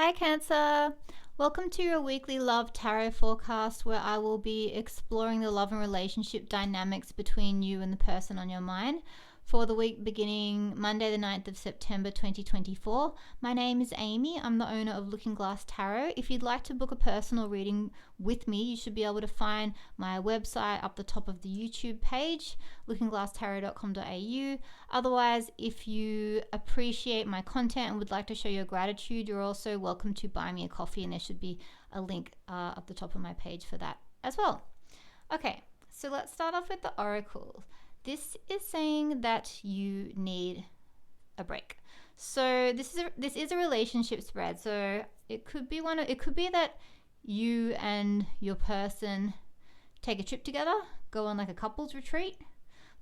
Hi Cancer! Welcome to your weekly love tarot forecast where I will be exploring the love and relationship dynamics between you and the person on your mind for the week beginning Monday the 9th of September 2024. My name is Amy. I'm the owner of Looking Glass Tarot. If you'd like to book a personal reading with me, you should be able to find my website up the top of the YouTube page, lookingglasstarot.com.au. Otherwise, if you appreciate my content and would like to show your gratitude, you're also welcome to buy me a coffee, and there should be a link up the top of my page for that as well. Okay, so let's start off with the oracle. This is saying that you need a break. So this is a relationship spread. So it could be that you and your person take a trip together, go on like a couples retreat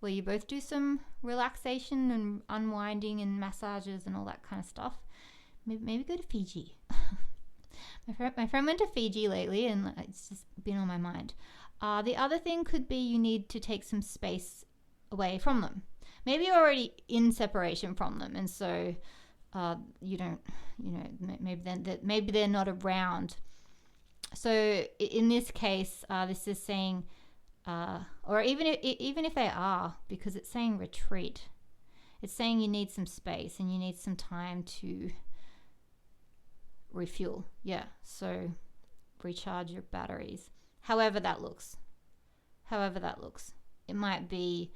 where you both do some relaxation and unwinding and massages and all that kind of stuff. Maybe go to Fiji. My friend went to Fiji lately and it's just been on my mind. The other thing could be you need to take some space away from them. Maybe you're already in separation from them, and so you don't, maybe they're not around. So in this case, this is saying, or even if they are, because it's saying retreat, it's saying you need some space and you need some time to refuel. Yeah, so recharge your batteries. However that looks. It might be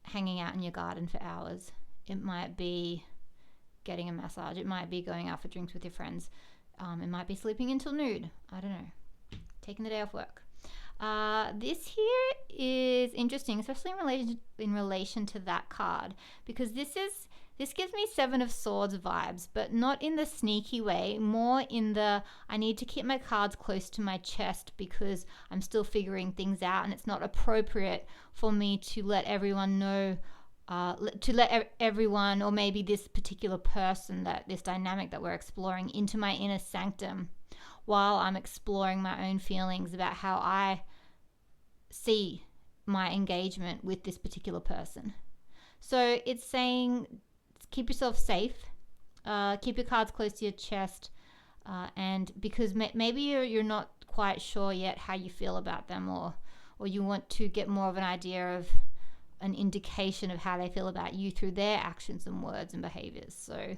hanging out in your garden for hours. It might be getting a massage. It might be going out for drinks with your friends. It might be sleeping until noon. I don't know. Taking the day off work. This here is interesting, especially in relation to that card, because this gives me Seven of Swords vibes, but not in the sneaky way, more in the I need to keep my cards close to my chest because I'm still figuring things out, and it's not appropriate for me to let everyone know, everyone, or maybe this particular person, that this dynamic that we're exploring, into my inner sanctum while I'm exploring my own feelings about how I see my engagement with this particular person. So it's saying keep yourself safe, keep your cards close to your chest, and because maybe you're not quite sure yet how you feel about them, or you want to get more of an idea of an indication of how they feel about you through their actions and words and behaviors. So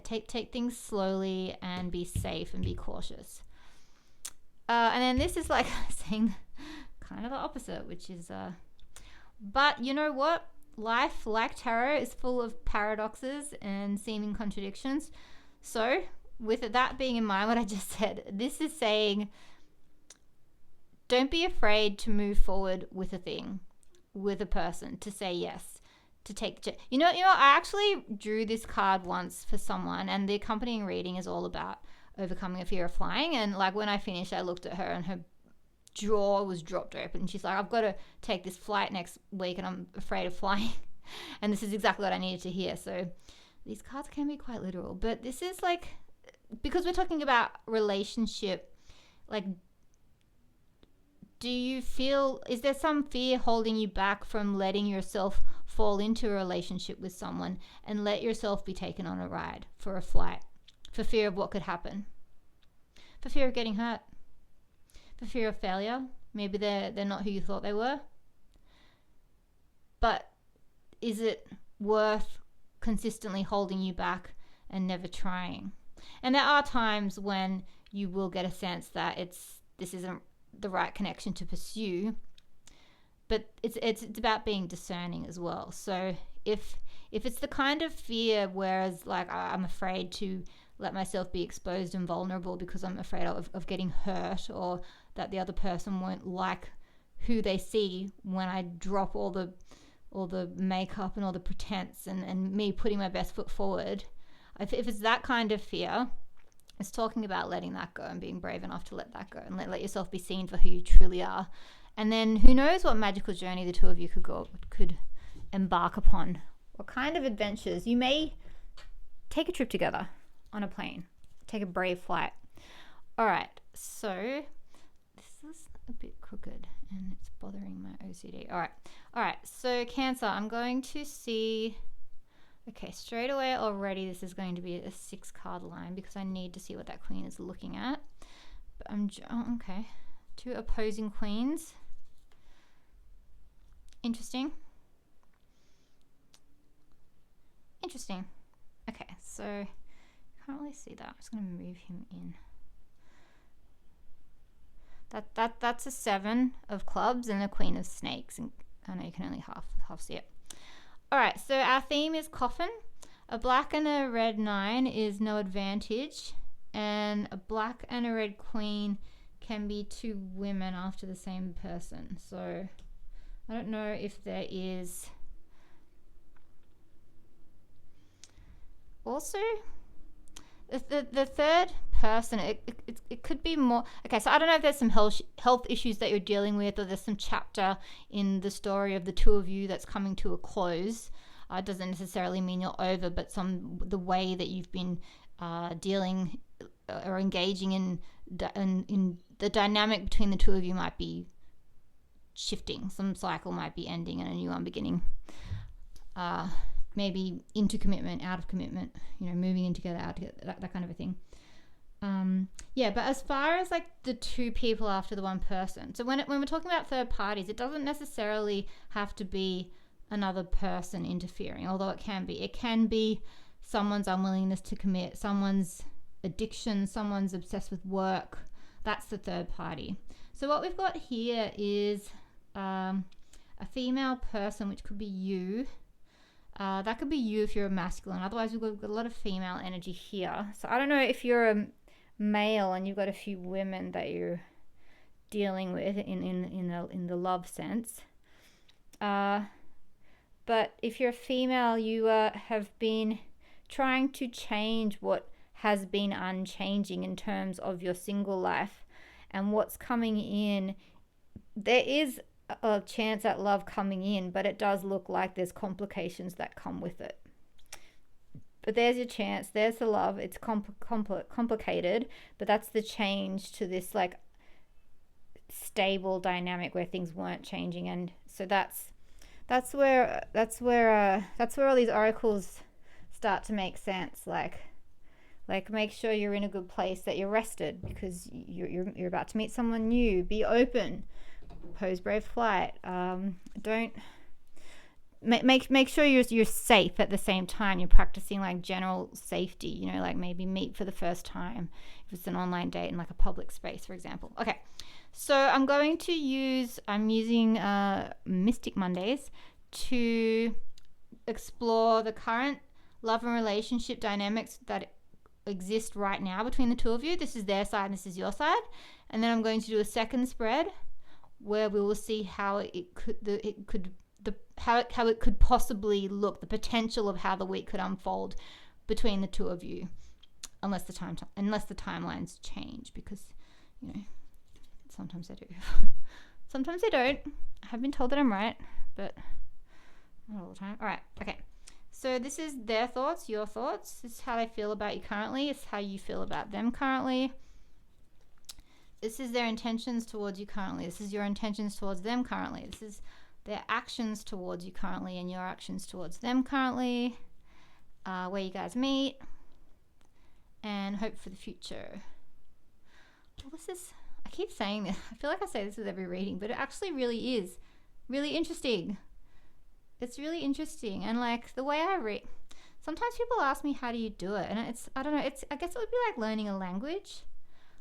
take things slowly and be safe and be cautious. And then this is like saying kind of the opposite, which is but you know what? Life, like tarot, is full of paradoxes and seeming contradictions. So, with that being in mind, what I just said, this is saying don't be afraid to move forward with a thing, with a person, to say yes, to take. You know, I actually drew this card once for someone, and the accompanying reading is all about overcoming a fear of flying. And like when I finished, I looked at her and her jaw was dropped open, and she's like, I've got to take this flight next week and I'm afraid of flying. And this is exactly what I needed to hear. So these cards can be quite literal, but this is like, because we're talking about relationship, like, do you feel, is there some fear holding you back from letting yourself fall into a relationship with someone and let yourself be taken on a ride for a flight, for fear of what could happen, for fear of getting hurt, for fear of failure? Maybe they're not who you thought they were. But is it worth consistently holding you back and never trying? And there are times when you will get a sense that this isn't the right connection to pursue, but it's about being discerning as well. So if it's the kind of fear, whereas like I'm afraid to let myself be exposed and vulnerable because I'm afraid of getting hurt, or that the other person won't like who they see when I drop all the makeup and all the pretense and me putting my best foot forward. If it's that kind of fear, it's talking about letting that go and being brave enough to let that go and let yourself be seen for who you truly are. And then who knows what magical journey the two of you could embark upon. What kind of adventures. You may take a trip together on a plane, take a brave flight. All right, so this is a bit crooked and it's bothering my OCD. All right, so Cancer, I'm going to see Okay, straight away already this is going to be a 6-card line because I need to see what that queen is looking at. But okay. 2 opposing queens. Interesting. Okay, so can't really see that. I'm just going to move him in. That's a 7 of clubs and a queen of snakes. And I know you can only half see it. All right, so our theme is coffin. A black and a red 9 is no advantage, and a black and a red queen can be 2 women after the same person. So I don't know if there is also the third person. It could be more. Okay, so I don't know if there's some health issues that you're dealing with, or there's some chapter in the story of the 2 of you that's coming to a close. It doesn't necessarily mean you're over, but the way that you've been dealing or engaging in the dynamic between the 2 of you might be shifting. Some cycle might be ending and a new one beginning. Maybe into commitment, out of commitment, moving in together, out together, that kind of a thing. But as far as like the 2 people after the 1 person, so when we're talking about third parties, it doesn't necessarily have to be another person interfering, although it can be. It can be someone's unwillingness to commit, someone's addiction, someone's obsessed with work. That's the third party. So what we've got here is a female person, which could be you. That could be you if you're a masculine. Otherwise, we've got a lot of female energy here. So I don't know if you're a male and you've got a few women that you're dealing with in the love sense. But if you're a female, you have been trying to change what has been unchanging in terms of your single life and what's coming in. There is a chance at love coming in, but it does look like there's complications that come with it. But there's your chance. There's the love. It's complicated, but that's the change to this like stable dynamic where things weren't changing. And so that's where all these oracles start to make sense. Like make sure you're in a good place, that you're rested, because you're about to meet someone new. Be open. Pose brave flight. Don't make sure you're safe at the same time. You're practicing like general safety, like maybe meet for the first time if it's an online date in like a public space, for example. Okay, so I'm using Mystic Mondays to explore the current love and relationship dynamics that exist right now between the 2 of you. This is their side and this is your side, and then I'm going to do a second spread where we will see how it could possibly look, the potential of how the week could unfold between the 2 of you, unless the timelines change, because sometimes they do. Sometimes they don't. I have been told that I'm right, but not all the time. All right, okay. So this is their thoughts, your thoughts. This is how they feel about you currently. It's how you feel about them currently. This is their intentions towards you currently. This is your intentions towards them currently. This is their actions towards you currently and your actions towards them currently. Where you guys meet. And hope for the future. Well, I keep saying this. I feel like I say this with every reading, but it actually really is really interesting. It's really interesting. And like the way I read, sometimes people ask me, how do you do it? And I don't know, I guess it would be like learning a language.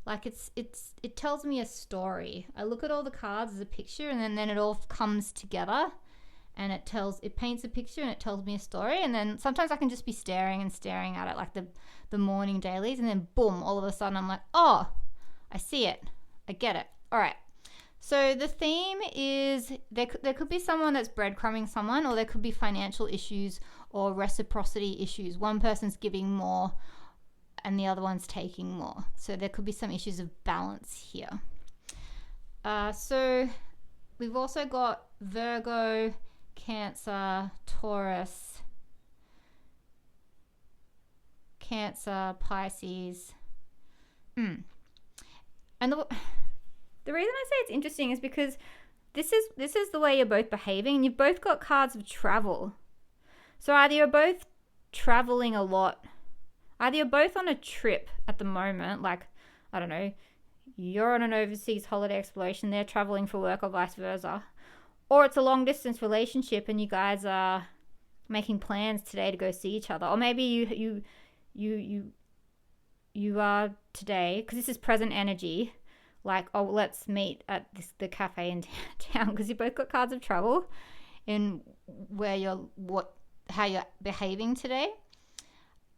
Like it tells me a story. I look at all the cards as a picture, and then it all comes together, and it paints a picture and it tells me a story. And then sometimes I can just be staring at it, like the morning dailies, and then boom, all of a sudden I'm like, oh, I see it, I get it. All right. So the theme is there could be someone that's breadcrumbing someone, or there could be financial issues or reciprocity issues. One person's giving more and the other one's taking more. So there could be some issues of balance here. So we've also got Virgo, Cancer, Taurus, Pisces. And the reason I say it's interesting is because this is the way you're both behaving, and you've both got cards of travel. So either you're both traveling a lot. Either you're both on a trip at the moment, like, I don't know, you're on an overseas holiday exploration, they're traveling for work or vice versa. Or it's a long distance relationship and you guys are making plans today to go see each other. Or maybe you are today, because this is present energy, like, oh, let's meet at the cafe in town, because you both got cards of travel in where how you're behaving today.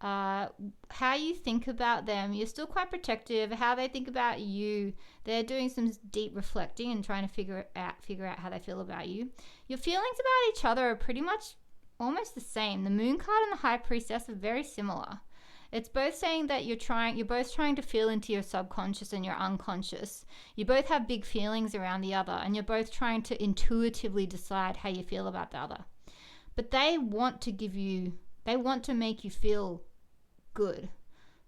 How you think about them, you're still quite protective. How they think about you, they're doing some deep reflecting and trying to figure out how they feel about you. Your feelings about each other are pretty much almost the same. The Moon card and the High Priestess are very similar. It's both saying that you're both trying to feel into your subconscious and your unconscious. You both have big feelings around the other, and you're both trying to intuitively decide how you feel about the other. But they want to make you feel good.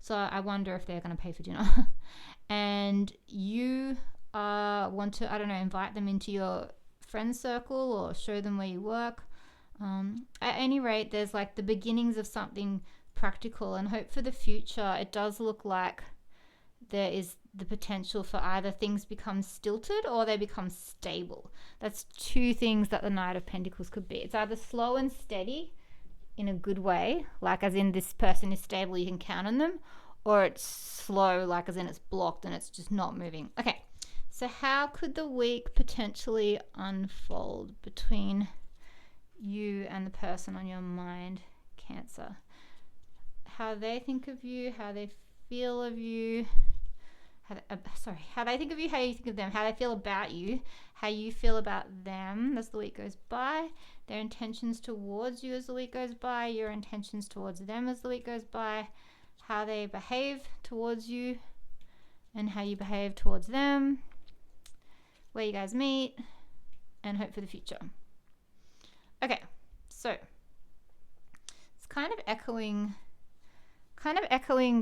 So I wonder if they're going to pay for dinner. And you want to, I don't know, invite them into your friend circle or show them where you work. At any rate, there's like the beginnings of something practical and hope for the future. It does look like there is the potential for either things become stilted or they become stable. That's two things that the Knight of Pentacles could be. It's either slow and steady in a good way, like as in this person is stable, you can count on them, or it's slow, like as in it's blocked and it's just not moving. Okay, so how could the week potentially unfold between you and the person on your mind, Cancer? How they think of you, how they feel of you, how they think of you, how you think of them, how they feel about you, how you feel about them as the week goes by, their intentions towards you as the week goes by, your intentions towards them as the week goes by, how they behave towards you and how you behave towards them, where you guys meet, and hope for the future. Okay, so it's kind of echoing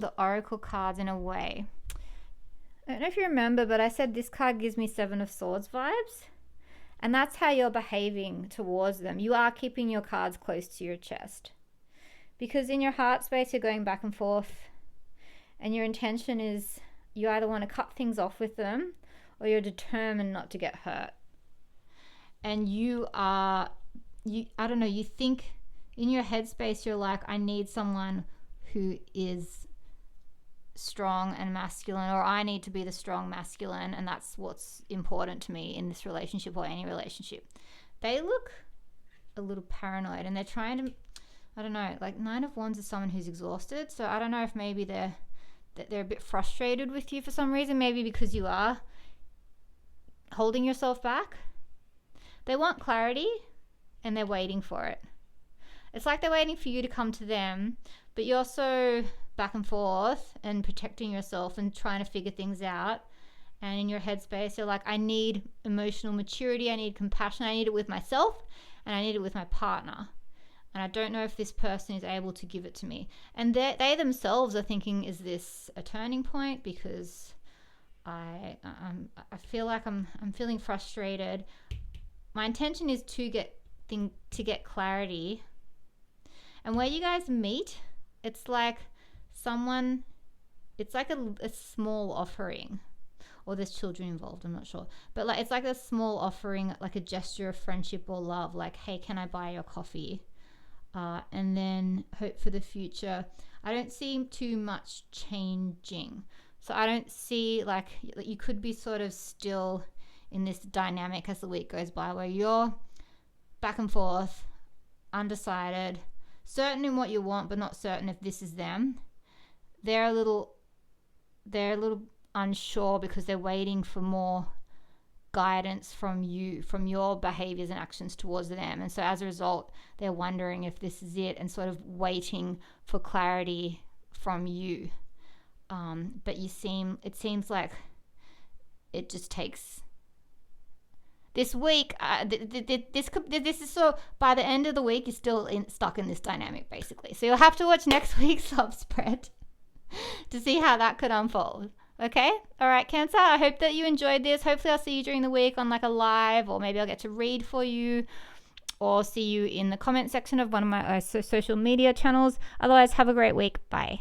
the Oracle cards in a way. I don't know if you remember, but I said this card gives me Seven of Swords vibes. And that's how you're behaving towards them. You are keeping your cards close to your chest. Because in your heart space, you're going back and forth. And your intention is you either want to cut things off with them or you're determined not to get hurt. And you think in your headspace, you're like, I need someone who is strong and masculine, or I need to be the strong masculine, and that's what's important to me in this relationship or any relationship. They look a little paranoid and they're trying to, I don't know, like Nine of Wands is someone who's exhausted, so I don't know if maybe they're a bit frustrated with you for some reason, maybe because you are holding yourself back. They want clarity and they're waiting for it. It's like they're waiting for you to come to them, but you're so back and forth and protecting yourself and trying to figure things out. And in your headspace, you're like, I need emotional maturity, I need compassion, I need it with myself, and I need it with my partner. And I don't know if this person is able to give it to me. And they themselves are thinking, is this a turning point? Because I feel like I'm feeling frustrated. My intention is to get clarity. And where you guys meet, it's like a small offering, or there's children involved, I'm not sure, but like it's like a small offering, like a gesture of friendship or love, like, hey, can I buy your coffee? And then hope for the future. I don't see too much changing, so I don't see, like, you could be sort of still in this dynamic as the week goes by, where you're back and forth, undecided, certain in what you want but not certain if this is them. They're a little unsure because they're waiting for more guidance from you, from your behaviors and actions towards them. And so as a result, they're wondering if this is it and sort of waiting for clarity from you. But it seems like it just takes this week. This is so by the end of the week, you're still stuck in this dynamic, basically. So you'll have to watch next week's love spread to see how that could unfold. Okay? All right, Cancer, I hope that you enjoyed this. Hopefully I'll see you during the week on like a live, or maybe I'll get to read for you. or see you in the comment section of one of my social media channels. Otherwise, have a great week. Bye.